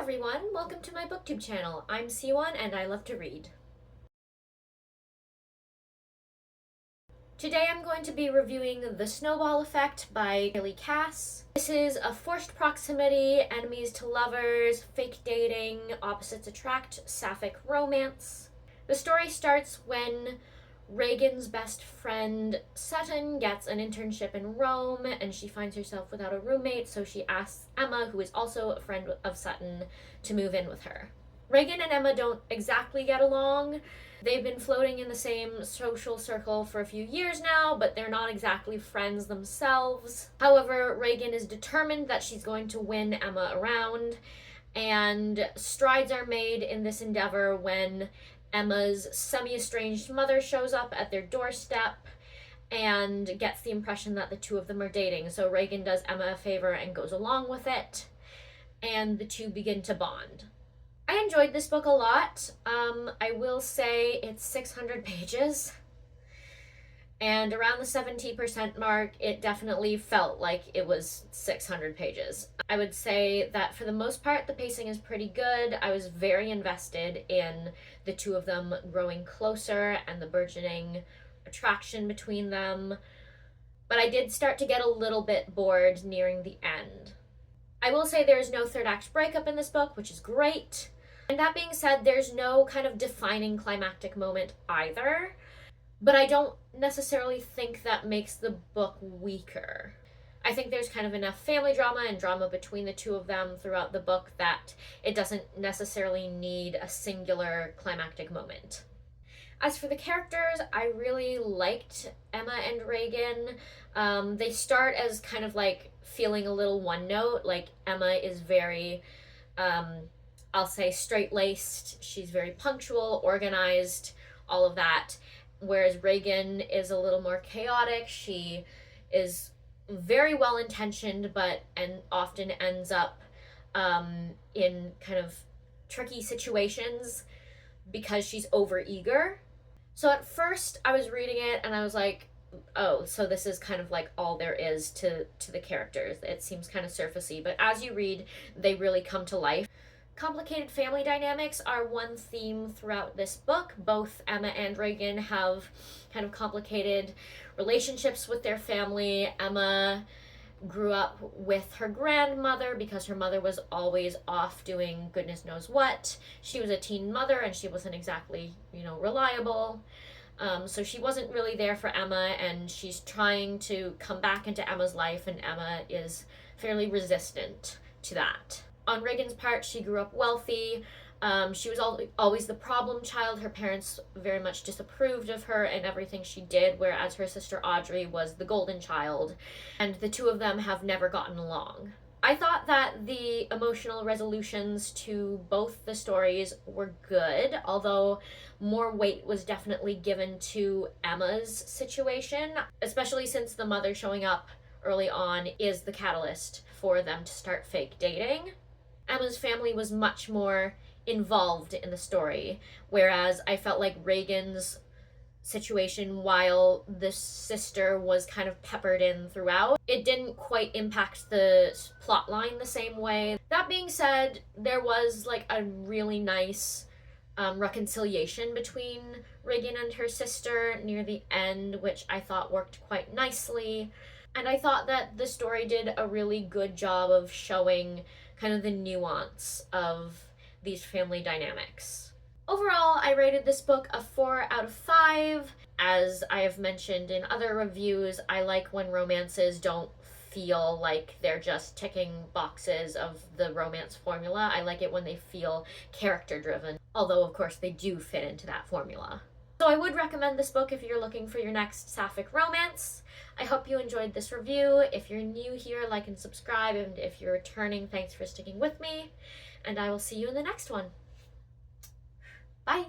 everyone, welcome to my booktube channel. I'm C1 and I love to read. Today I'm going to be reviewing The Snowball Effect by Haley Cass. This is a forced proximity, enemies to lovers, fake dating, opposites attract, sapphic romance. The story starts when Reagan's best friend Sutton gets an internship in Rome and she finds herself without a roommate, so she asks Emma, who is also a friend of Sutton, to move in with her. Reagan and Emma don't exactly get along. They've been floating in the same social circle for a few years now, but they're not exactly friends themselves. However, Reagan is determined that she's going to win Emma around, and strides are made in this endeavor when Emma's semi-estranged mother shows up at their doorstep and gets the impression that the two of them are dating. So Reagan does Emma a favor and goes along with it, and the two begin to bond. I enjoyed this book a lot. I will say it's 600 pages, and around the 70% mark, it definitely felt like it was 600 pages. I would say that for the most part, the pacing is pretty good. I was very invested in the two of them growing closer and the burgeoning attraction between them, but I did start to get a little bit bored nearing the end. I will say there's no third act breakup in this book, which is great. And that being said, there's no kind of defining climactic moment either. But I don't necessarily think that makes the book weaker. I think there's kind of enough family drama and drama between the two of them throughout the book that it doesn't necessarily need a singular climactic moment. As for the characters, I really liked Emma and Reagan. They start as kind of like feeling a little one note. Like Emma is very, I'll say straight-laced. She's very punctual, organized, all of that. Whereas Reagan is a little more chaotic. She is very well-intentioned, but often ends up in kind of tricky situations because she's overeager. So at first I was reading it and I was like, oh, so this is kind of like all there is to the characters. It seems kind of surfacey, but as you read, they really come to life. Complicated family dynamics are one theme throughout this book. Both Emma and Reagan have kind of complicated relationships with their family. Emma grew up with her grandmother because her mother was always off doing goodness knows what. She was a teen mother and she wasn't exactly, reliable. So she wasn't really there for Emma, and she's trying to come back into Emma's life, and Emma is fairly resistant to that. On Reagan's part, she grew up wealthy. She was always the problem child. Her parents very much disapproved of her and everything she did, whereas her sister Audrey was the golden child, and the two of them have never gotten along. I thought that the emotional resolutions to both the stories were good, although more weight was definitely given to Emma's situation, especially since the mother showing up early on is the catalyst for them to start fake dating. Emma's family was much more involved in the story, whereas I felt like Reagan's situation, while the sister was kind of peppered in throughout, it didn't quite impact the plot line the same way. That being said, there was like a really nice reconciliation between Reagan and her sister near the end, which I thought worked quite nicely. And I thought that the story did a really good job of showing kind of the nuance of these family dynamics. Overall, I rated this book a 4 out of 5. As I have mentioned in other reviews, I like when romances don't feel like they're just ticking boxes of the romance formula. I like it when they feel character-driven, although of course they do fit into that formula. So I would recommend this book if you're looking for your next sapphic romance. I hope you enjoyed this review. If you're new here, like and subscribe, and if you're returning, thanks for sticking with me, and I will see you in the next one. Bye!